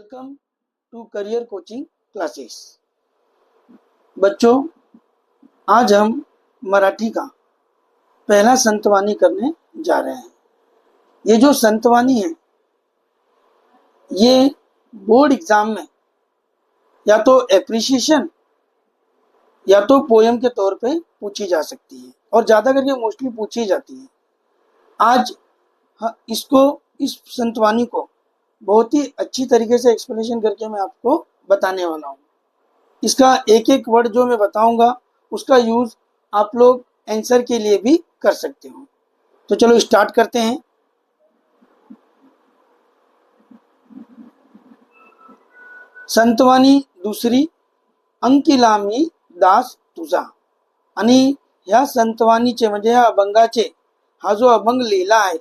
Welcome to career coaching classes. बच्चों, आज हम मराठी का पहला संतवानी करने जा रहे हैं। ये जो संतवानी है ये बोर्ड एग्जाम में या तो एप्रिसिएशन या तो पोयम के तौर पे पूछी जा सकती है और ज़्यादा करके मोस्टली पूछी जाती है। आज इस संतवानी को बहुत ही अच्छी तरीके से एक्सप्लेनेशन करके मैं आपको बताने वाला हूँ। इसका एक एक वर्ड जो मैं बताऊंगा उसका यूज आप लोग आंसर के लिए भी कर सकते हो। तो चलो स्टार्ट करते हैं। संतवानी दुसरी, अंकिला मी दास तुझा। आणि ह्या संतवानीचे म्हणजे ह्या अभंगाचे हा जो अभंग लिहिला आहे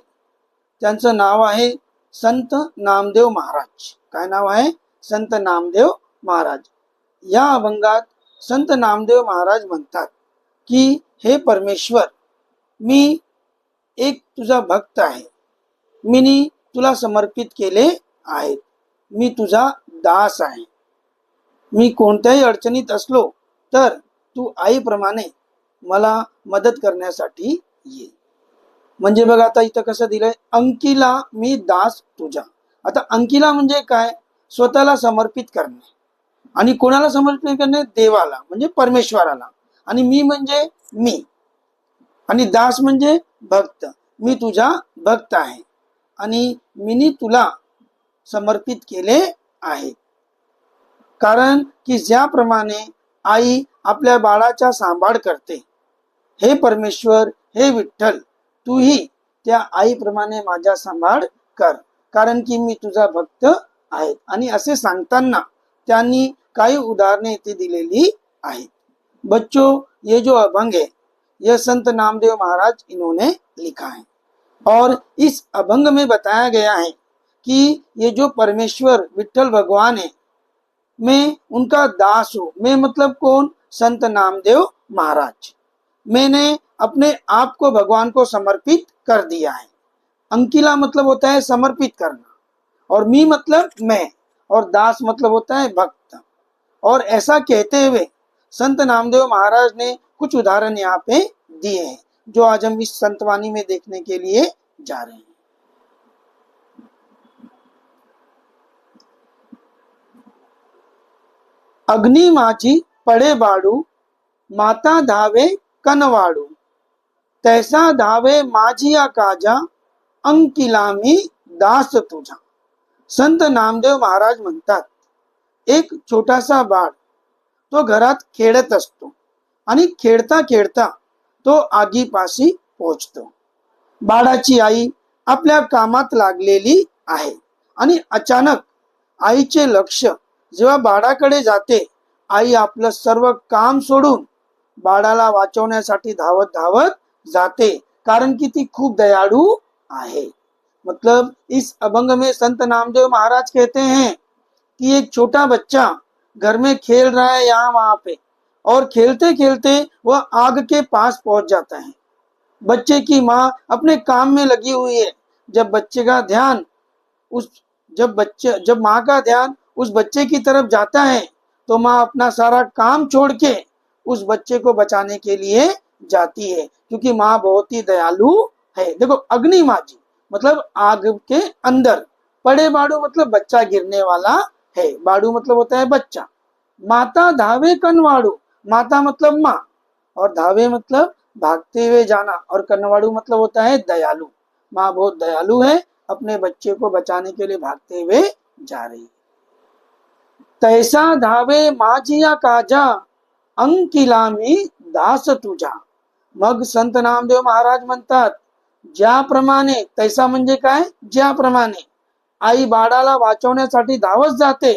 त्यांचं नाव आहे संत नामदेव महाराज। काय नाव आहे? संत नामदेव महाराज। या अभंगात संत नामदेव महाराज म्हणतात की हे परमेश्वर, मी एक तुझा भक्त आहे, मी तुला समर्पित केले आहेत, मी तुझा दास आहे। मी कोणत्याही अडचणीत असलो तर तू आईप्रमाणे मला मदत करण्यासाठी ये। म्हणजे बघा आता इथं कसं दिलंय, अंकिला मी दास तुझा। आता अंकिला म्हणजे काय? स्वतःला समर्पित करणे। आणि कोणाला समर्पित करणे? देवाला म्हणजे परमेश्वराला। आणि मी म्हणजे मी, आणि दास म्हणजे भक्त। मी तुझा भक्त आहे आणि मी तुला समर्पित केले आहे। कारण की ज्याप्रमाणे आई आपल्या बाळाचा सांभाळ करते, हे परमेश्वर, हे विठ्ठल, तूही त्या आईप्रमाणे माझा सांभाळ कर, कारण की मी तुझा भक्त आहे। आणि असे सांगताना त्यांनी काही उदाहरणे इथे दिलेली आहेत। बच्चों, ये जो अभंग है यह संत नामदेव महाराज इन्होंने लिखा है और इस अभंग में बताया गया है कि ये जो परमेश्वर विठ्ठल भगवान है, मैं उनका दास हूँ। मैं मतलब कौन? संत नामदेव महाराज। मैंने अपने आप को भगवान को समर्पित कर दिया है। अंकिला मतलब होता है समर्पित करना, और मी मतलब मैं, और दास मतलब होता है भक्त। और ऐसा कहते हुए संत नामदेव महाराज ने कुछ उदाहरण यहाँ पे दिए हैं जो आज हम इस संतवानी में देखने के लिए जा रहे हैं। अग्नि माझी पडे बाडू, माता धावे कनवाडू, तैसा धावे माझिया काजा, अंकिला मी दास तुझा। संत नामदेव महाराज म्हणतात, एक छोटासा बाळ तो घरात खेळत असतो आणि खेळता खेळता तो आगीपाशी पोहोचतो। बाळाची आई आपल्या कामात लागलेली आहे आणि अचानक आईचे लक्ष जेव्हा बाळाकडे जाते, आई आपलं सर्व काम सोडून बाळाला वाचवण्यासाठी धावत धावत जाते, कारण की ती खूप दयाळु आहे। मतलब इस अभंग में संत नामदेव महाराज कहते हैं कि एक छोटा बच्चा घर में खेल रहा है यहाँ वहां पे, और खेलते खेलते वह आग के पास पहुंच जाता है। बच्चे की माँ अपने काम में लगी हुई है। जब बच्चे का ध्यान जब माँ का ध्यान उस बच्चे की तरफ जाता है तो माँ अपना सारा काम छोड़ के उस बच्चे को बचाने के लिए जाती है, क्योंकि माँ बहुत ही दयालु है। देखो, अग्नि माझी मतलब आग के अंदर, पड़े बाड़ू मतलब बच्चा गिरने वाला है, बाड़ू मतलब होता है बच्चा। माता धावे कनवाड़ू, माता मतलब माँ, और धावे मतलब भागते हुए जाना, और कनवाड़ू मतलब होता है दयालु। माँ बहुत दयालु है, अपने बच्चे को बचाने के लिए भागते हुए जा रही है। तैसा धावे माझिया काजा, अंकिला मी दास तुझा। मग संत नामदेव महाराज म्हणतात, ज्याप्रमाणे, तैसा म्हणजे काय? ज्याप्रमाणे आई बाळाला वाचवण्यासाठी धावत जाते,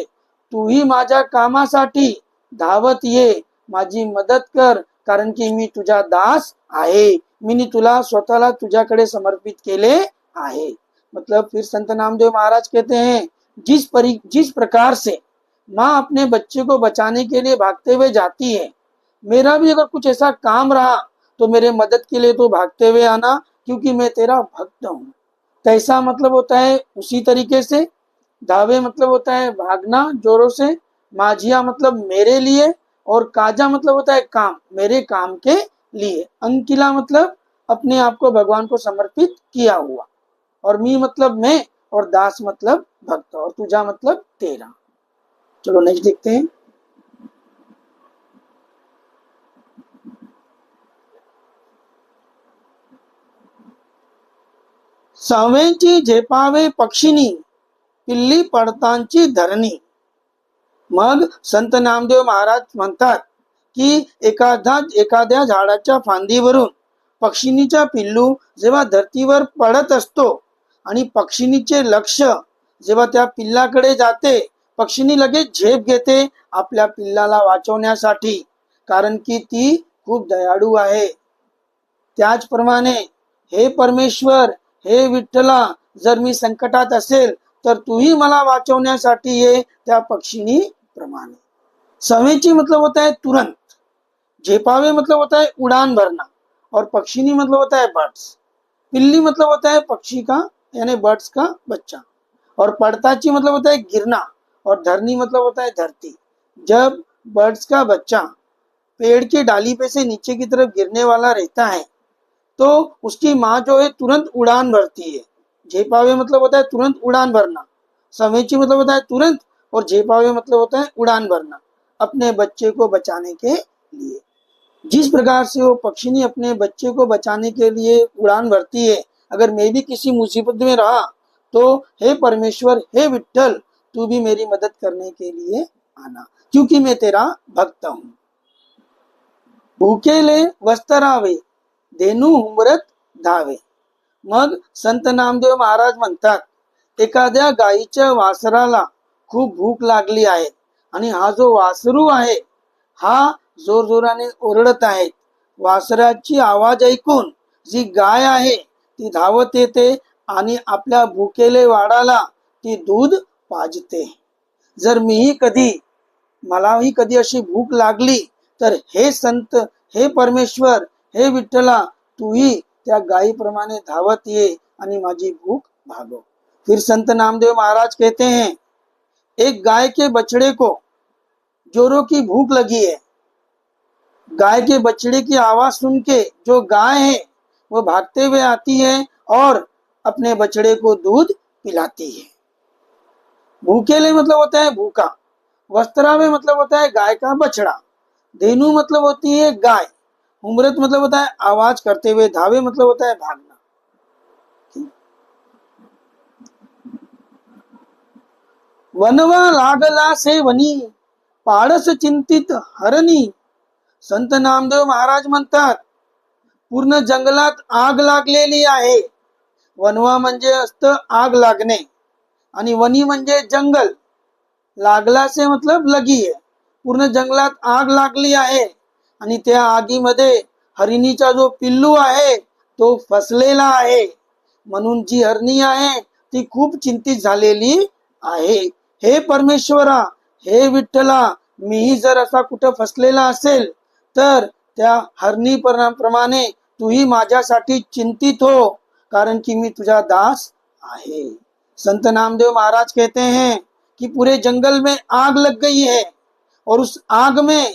तूही माझ्या कामासाठी धावत ये, माझी मदत कर, कारण की मी तुझा दास आहे, मी तुला स्वतःला तुझ्याकडे समर्पित केले आहे। मतलब फिर संत नामदेव महाराज कहते हैं, जिस प्रकार से माँ अपने बच्चे को बचाने के लिए भागते हुए जाती है, मेरा भी अगर कुछ ऐसा काम रहा तो मेरे मदद के लिए तो भागते हुए आना, क्योंकि मैं तेरा भक्त हूँ। तैसा मतलब होता है उसी तरीके से, धावे मतलब होता है भागना जोरों से, माझिया मतलब मेरे लिए, और काजा मतलब होता है काम, मेरे काम के लिए। अंकिला मतलब अपने आप को भगवान को समर्पित किया हुआ, और मी मतलब मैं, और दास मतलब भक्त, और तुझा मतलब तेरा। चलो नेक्स्ट देखते हैं। सहावेंची झेपावे पक्षिणी, पिल्ली पडतांची धरणी। मग संत नामदेव महाराज म्हणतात की एखाद्या झाडाच्या फांदीवरून पक्षिणीचा पिल्लू जेव्हा धरतीवर पडत असतो आणि पक्षिणीचे लक्ष जेव्हा त्या पिल्लाकडे जाते, पक्षिणी लगेच झेप घेते आपल्या पिल्लाला वाचवण्यासाठी, कारण की ती खूप दयाळू आहे। त्याचप्रमाणे हे परमेश्वर, हे विठ्ठला, जर मी संकटात असेल तर तूही मला वाचवण्यासाठी ये, त्या पक्षिणी प्रमाणे। सवेची मतलब होता है तुरंत, झेपावे मतलब होता है उड़ान भरना, और पक्षिणी मतलब होता है बर्ड्स। पिल्ली मतलब होता है पक्षी का यानी बर्ड्स का बच्चा, और पड़ताची मतलब होता है गिरना, और धरनी मतलब होता है धरती। जब बर्ड्स का बच्चा पेड़ की डाली पे से नीचे की तरफ गिरने वाला रहता है तो उसकी माँ जो है तुरंत उड़ान भरती है। झेपावे मतलब होता है तुरंत उड़ान भरना, सवेची मतलब होता है तुरंत, और झेपावे मतलब होता है उड़ान भरना, अपने बच्चे को बचाने के लिए। जिस प्रकार से वो पक्षिणी अपने बच्चे को बचाने के लिए उड़ान भरती है, अगर मैं भी किसी मुसीबत में रहा तो हे परमेश्वर, हे विठ्ठल, तू भी मेरी मदद करने के लिए आना, क्योंकि मैं तेरा भक्त हूं। भूकेले वस्त्रावे, धेनू हुंबरत धावे। मग संत नामदेव महाराज म्हणतात एखाद्या गायीच्या वासराला खूप भूक लागली आहे आणि हा जो वासरू आहे हा जोरजोराने ओरडत आहे। वासराची आवाज ऐकून जी गाय आहे ती धावत येते आणि आपल्या भुकेले वाडाला ती दूध पाजते। जर मलाही कधी अशी भूक लागली तर हे संत, हे परमेश्वर, हे विठ्ठला, तूही त्या गायीप्रमाणे धावत ये आणि माझी भूख भागो। फिर संत नामदेव महाराज कहते हैं एक गाय के बछड़े को जोरों की भूख लगी है। गाय के बछड़े की आवाज सुन के जो गाय है वो भागते हुए आती है और अपने बछड़े को दूध पिलाती है। भूखेले मतलब होता है भूखा, वस्त्रावे मतलब होता है गाय का बछड़ा, धेनु मतलब होती है गाय, उमरत मतलब होता है आवाज करते हुए, धावे मतलब होता है भागना। वनवा लागला से वनी, पाडस चिंतित हरणी। संत नामदेव महाराज म्हणतात पूर्ण जंगलात आग लागलेली आहे। वनवा म्हणजे असतं आग लागणे, आणि वनी म्हणजे जंगल। लागला से मतलब लगी है, पूर्ण जंगलात आग लागली आहे आणि त्या आगीमध्ये हरिणीचा जो पिल्लू आहे तो फसलेला आहे, म्हणून जी हरणी आहे ती खूप चिंतित झालेली आहे। हे परमेश्वरा, हे विठ्ठला, मीही जर असा कुठं फसलेला असेल तर त्या हरणी प्रमाणे तूही माझ्यासाठी चिंतित हो, कारण की मी तुझा दास आहे। संत नामदेव महाराज कहते हैं कि पूरे जंगल में आग लग गई है और उस आग में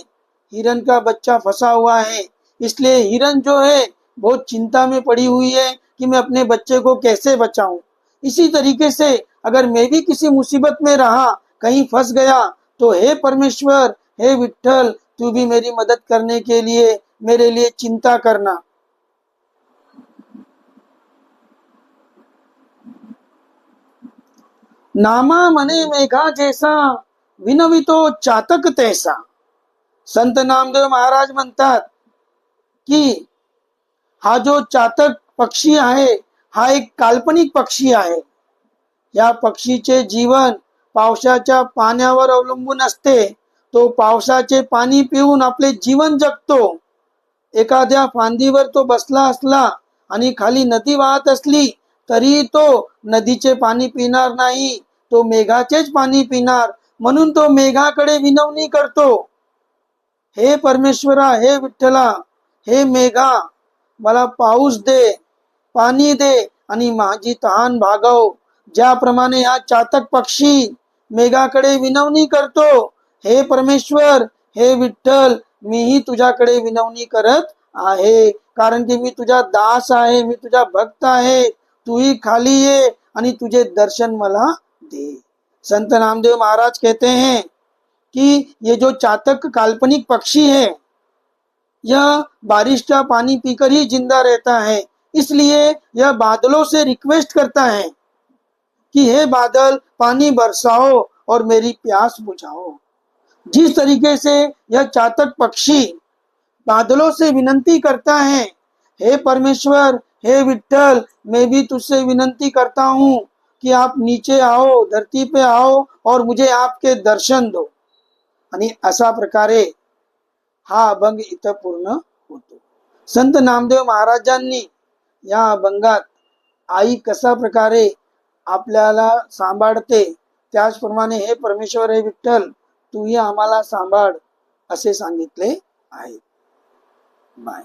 हिरन का बच्चा फंसा हुआ है, इसलिए हिरन जो है बहुत चिंता में पड़ी हुई है कि मैं अपने बच्चे को कैसे बचाऊं। इसी तरीके से अगर मैं भी किसी मुसीबत में रहा, कहीं फंस गया, तो हे परमेश्वर, हे विठ्ठल, तू भी मेरी मदद करने के लिए मेरे लिए चिंता करना। नामा मने मेघा जैसा, विनवितो चातक तैसा। संत नामदेव महाराज म्हणतात की हा जो चातक पक्षी आहे हा एक काल्पनिक पक्षी आहे। या पक्षीचे जीवन पावसाच्या पाण्यावर अवलंबून असते। तो पावसाचे पाणी पिऊन आपले जीवन जगतो। एखाद्या फांदीवर तो बसला असला आणि खाली नदी वाहत असली तरी तो नदीचे पाणी पिणार नाही, तो मेघाचेच पाणी पिणार, म्हणून तो मेघाकडे विनवणी करतो। हे परमेश्वरा, हे विठ्ठला, हे मेघा, मला पाऊस दे, पाणी दे आणि माझी तहान भागव। ज्याप्रमाणे हा चातक पक्षी मेघाकडे विनवणी करतो, हे परमेश्वर, हे विठ्ठल, मीही तुझ्याकडे विनवणी करत आहे, कारण की मी तुझा दास आहे, मी तुझा भक्त आहे. तूही खाली ये आणि तुझे दर्शन मला दे. संत नामदेव महाराज कहते हैं कि ये जो चातक काल्पनिक पक्षी है, यह बारिश का पानी पीकर ही जिंदा रहता है, इसलिए यह बादलों से रिक्वेस्ट करता है कि हे बादल, पानी बरसाओ और मेरी प्यास बुझाओ। जिस तरीके से यह चातक पक्षी बादलों से विनंती करता है, हे परमेश्वर, हे विठ्ठल, मैं भी तुझसे विनंती करता हूँ कि आप नीचे आओ, धरती पे आओ और मुझे आपके दर्शन दो. आणि अशा प्रकारे हा अभंग इथं पूर्ण होतो. संत नामदेव महाराजांनी या अभंगात आई कशा प्रकारे आपल्याला सांभाळते, त्याचप्रमाणे हे परमेश्वर, हे विठ्ठल, तूही आम्हाला सांभाळ असे सांगितले आहे. बाय.